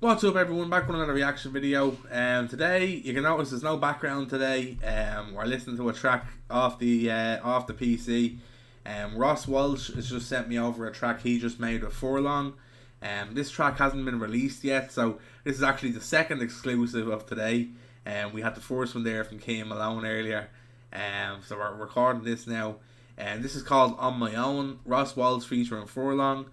What's up everyone, back with another reaction video. Today you can notice there's no background today. We're listening to a track off the PC. Ross Walsh has just sent me over a track he just made with Furlong. This track hasn't been released yet, so this is actually the second exclusive of today. We had the first one there from Kim Malone earlier. So we're recording this now. This is called On My Own, Ross Walsh featuring Furlong.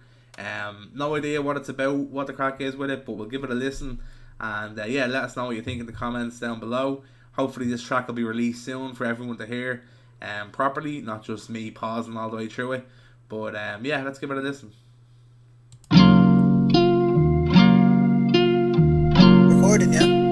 No idea what it's about, what the crack is with it, but we'll give it a listen. And yeah, let us know what you think in the comments down below. Hopefully this track will be released soon for everyone to hear properly, not just me pausing all the way through it. But yeah, let's give it a listen. Recording, yeah.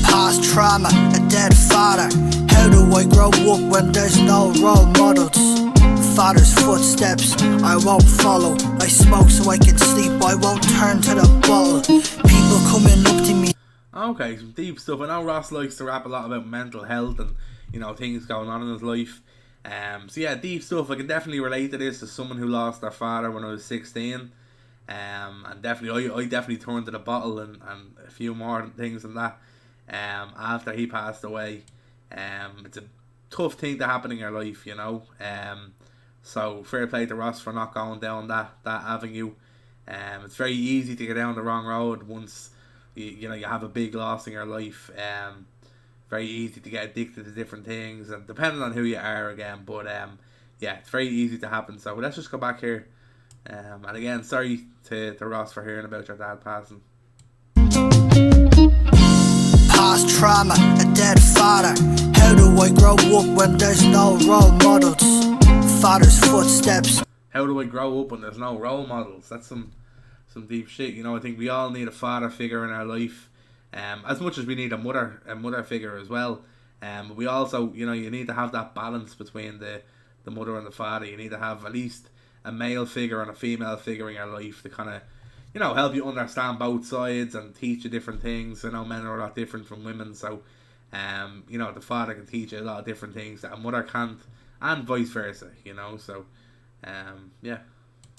Past trauma, a dead father. How do I grow up when there's no role models? Father's footsteps, I won't follow. I smoke so I can sleep, I won't turn to the bottle. People coming up to me. Okay, some deep stuff. I know Ross likes to rap a lot about mental health and, you know, things going on in his life. So yeah, deep stuff. I can definitely relate to this as someone who lost their father when I was 16. And definitely, I definitely turned to the bottle and a few more things than that. After he passed away, it's a tough thing to happen in your life, you know. So fair play to Ross for not going down that avenue. It's very easy to go down the wrong road once you have a big loss in your life. Very easy to get addicted to different things, and depending on who you are again. But yeah, it's very easy to happen. So let's just go back here. And again, sorry to Ross for hearing about your dad passing. Past trauma, a dead father. How do I grow up when there's no role models? Father's footsteps. How do I grow up when there's no role models? That's some deep shit. You know, I think we all need a father figure in our life, as much as we need a mother figure as well. But we also, you need to have that balance between the mother and the father. You need to have at least a male figure and a female figure in your life to kind of, help you understand both sides and teach you different things. Men are a lot different from women, so the father can teach you a lot of different things that a mother can't, and vice versa. So yeah.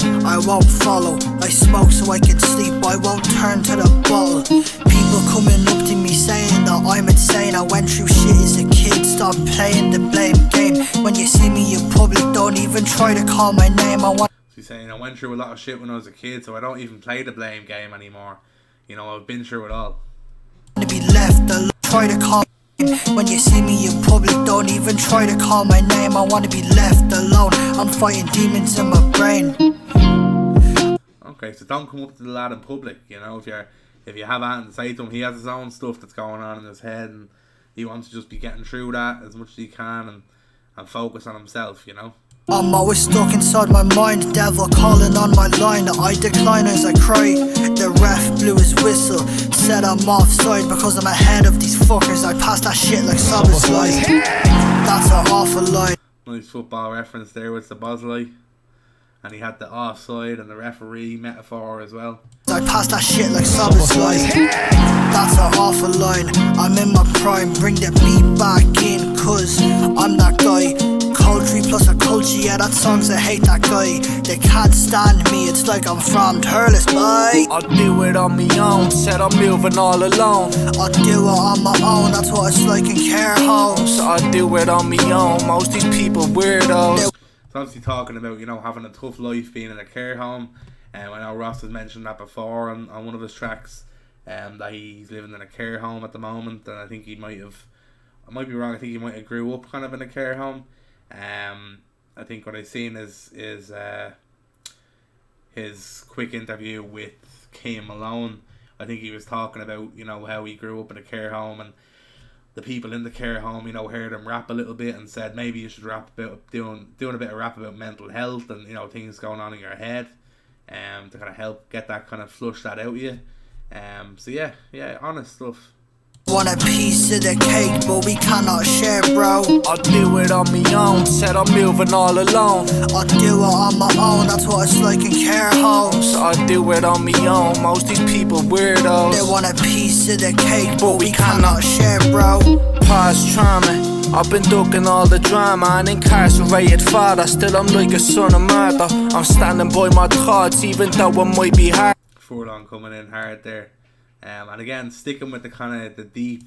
I won't follow, I smoke so I can sleep, I won't turn to the bottle. People coming up to me saying that I'm insane. I went through shit as a kid, stop playing the blame game. When you see me in public, don't even try to call my name. She's saying, I went through a lot of shit when I was a kid, so I don't even play the blame game anymore. I've been through it all. To be left alone, try to call. When you see me in public, don't even try to call my name. I want to be left alone, I'm fighting demons in my brain. Okay, so don't come up to the lad in public. If you have anything to say to him, he has his own stuff that's going on in his head, and he wants to just be getting through that as much as he can and focus on himself. I'm always stuck inside my mind, devil calling on my line. I decline as I cry. The ref blew his whistle, said I'm offside because I'm ahead of these fuckers. I pass that shit like Soboslai. That's an awful line. Nice football reference there with the Bosley. And he had the offside and the referee metaphor as well. I pass that shit like Soboslai. That's an awful line. I'm in my prime, bring the beat back in, cause I'm that guy. Culture plus a culture, yeah, that song's I hate that guy. They can't stand me, it's like I'm from Turles, boy. I do it on me own, said I'm moving all alone. I do it on my own, that's what it's like in care homes. So I do it on me own, most these people weirdos. It's obviously talking about, having a tough life being in a care home. I know Ross has mentioned that before on one of his tracks, that he's living in a care home at the moment, and I think I might be wrong, I think he might have grew up kind of in a care home. I think what I've seen is his quick interview with Kim Malone. I think he was talking about, how he grew up in a care home, and the people in the care home, heard him rap a little bit and said maybe you should rap about doing a bit of rap about mental health and things going on in your head, to kind of help get that kind of flush that out of you. So yeah, honest stuff. Want a piece of the cake, but we cannot share, bro. I do it on my own, said I'm moving all alone. I do it on my own, that's what it's like in care homes. I do it on my own, most these people weirdos. They want a piece of the cake, but we cannot share, bro. Past trauma, I've been ducking all the drama. An incarcerated father, still I'm like a son of murder. I'm standing by my thoughts, even though it might be hard. Furlong coming in hard there. And again, sticking with the kind of the deep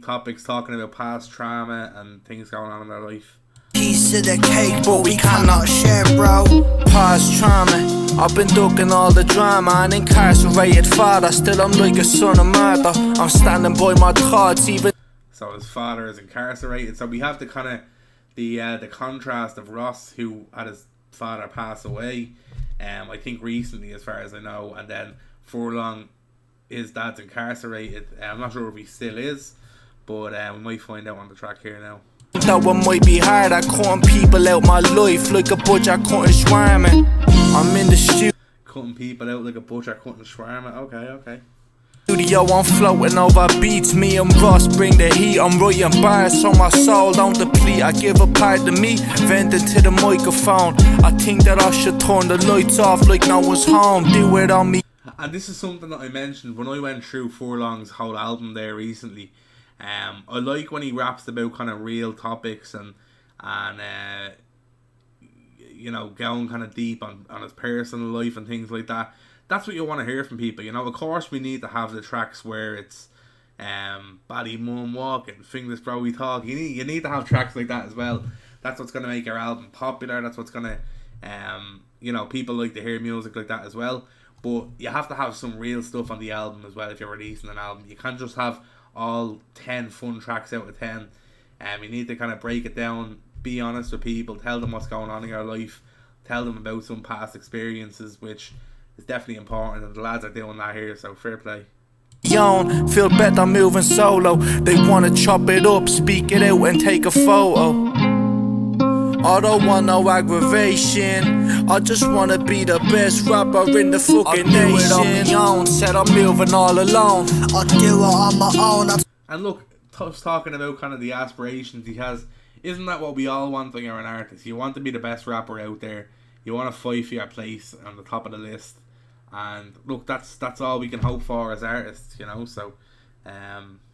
topics, talking about past trauma and things going on in their life. Piece of the cake, but we cannot share, bro. Past trauma, I've been ducking all the drama. An incarcerated father, still I'm like a son of murder. I'm standing by my thoughts, even. So his father is incarcerated. So we have the kind of the contrast of Ross, who had his father pass away. I think recently, as far as I know, and then Furlong, his dad's incarcerated. I'm not sure if he still is, but we might find out on the track here now. Though it might be hard, I cutting people out my life like a butcher cutting shawarma. I'm in the studio. Cutting people out like a butcher cutting shawarma. Okay. I'm floating over beats, me and Ross bring the heat. I'm writing bars so my soul don't deplete. I give a part of me, venting to the microphone. I think that I should turn the lights off like no one's home. Do it on me. And this is something that I mentioned when I went through Furlong's whole album there recently. I like when he raps about kind of real topics and you know, going kind of deep on his personal life and things like that. That's what you want to hear from people, you know. Of course, we need to have the tracks where it's Body Mum Walking, Fingers Bro We Talk. You need to have tracks like that as well. That's what's going to make your album popular. That's what's going to, you know, people like to hear music like that as well. But you have to have some real stuff on the album as well if you're releasing an album. You can't just have all 10 fun tracks out of 10. You need to kind of break it down, be honest with people, tell them what's going on in your life, tell them about some past experiences, which is definitely important, and the lads are doing that here, so fair play. Feel better moving solo. They wanna chop it up, speak it out and take a photo. I don't want no aggravation, I just wanna be the best rapper in the fucking nation. I do it on my own, said I'm moving all alone. I do it on my own. And look, talking about kind of the aspirations he has, isn't that what we all want when you're an artist? You want to be the best rapper out there. You want to fight for your place on the top of the list. And look, that's all we can hope for as artists, you know. So,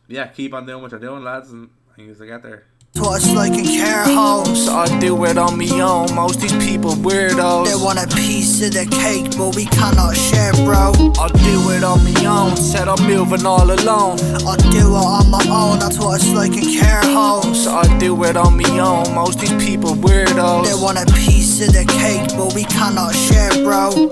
yeah, keep on doing what you're doing, lads, and you'll get there. What it's like in care homes. I do it on my own, most these people weirdos. They want a piece of the cake, but we cannot share, bro. I do it on my own, said I'm moving all alone. I do it on my own, that's what it's like in care homes. I do it on my own, most these people weirdos. They want a piece of the cake, but we cannot share, bro.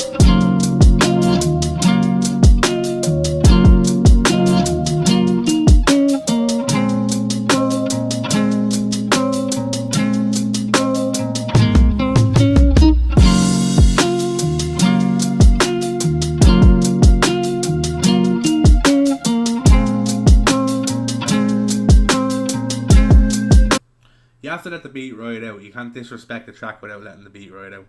You have to let the beat ride out. You can't disrespect the track without letting the beat ride out.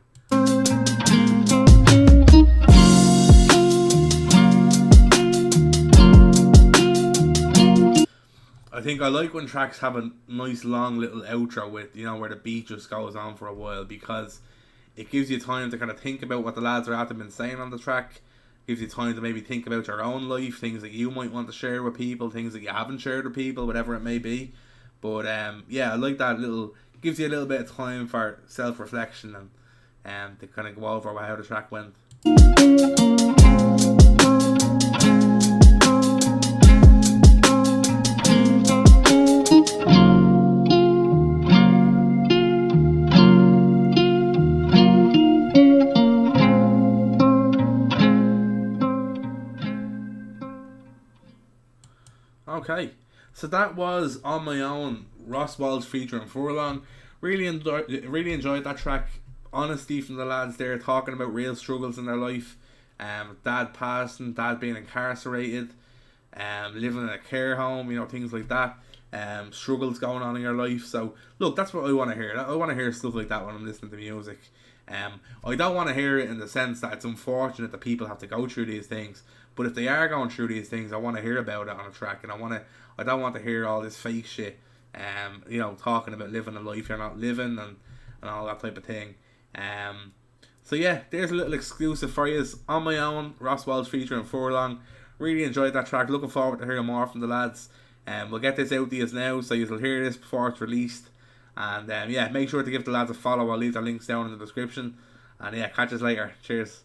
I think I like when tracks have a nice long little outro with, you know, where the beat just goes on for a while, because it gives you time to kind of think about what the lads are been saying on the track. Gives you time to maybe think about your own life, things that you might want to share with people, things that you haven't shared with people, whatever it may be. But yeah, I like that little, gives you a little bit of time for self-reflection and to kind of go over how the track went. Okay, so that was On My Own, Ross Walsh featuring Furlong. Really enjoyed that track. Honesty from the lads there, talking about real struggles in their life. Dad passing, dad being incarcerated, living in a care home, you know, things like that. Struggles going on in your life. So look, that's what I want to hear. I want to hear stuff like that when I'm listening to music. I don't want to hear it in the sense that it's unfortunate that people have to go through these things, But if they are going through these things, I want to hear about it on a track, and I don't want to hear all this fake shit. You know, talking about living a life you're not living and all that type of thing. So yeah, there's a little exclusive for you on my own. Ross Walsh featuring Furlong. Really enjoyed that track. Looking forward to hearing more from the lads. We'll get this out to you now, so you'll hear this before it's released. And yeah, make sure to give the lads a follow. I'll leave the links down in the description. And yeah, catch us later. Cheers.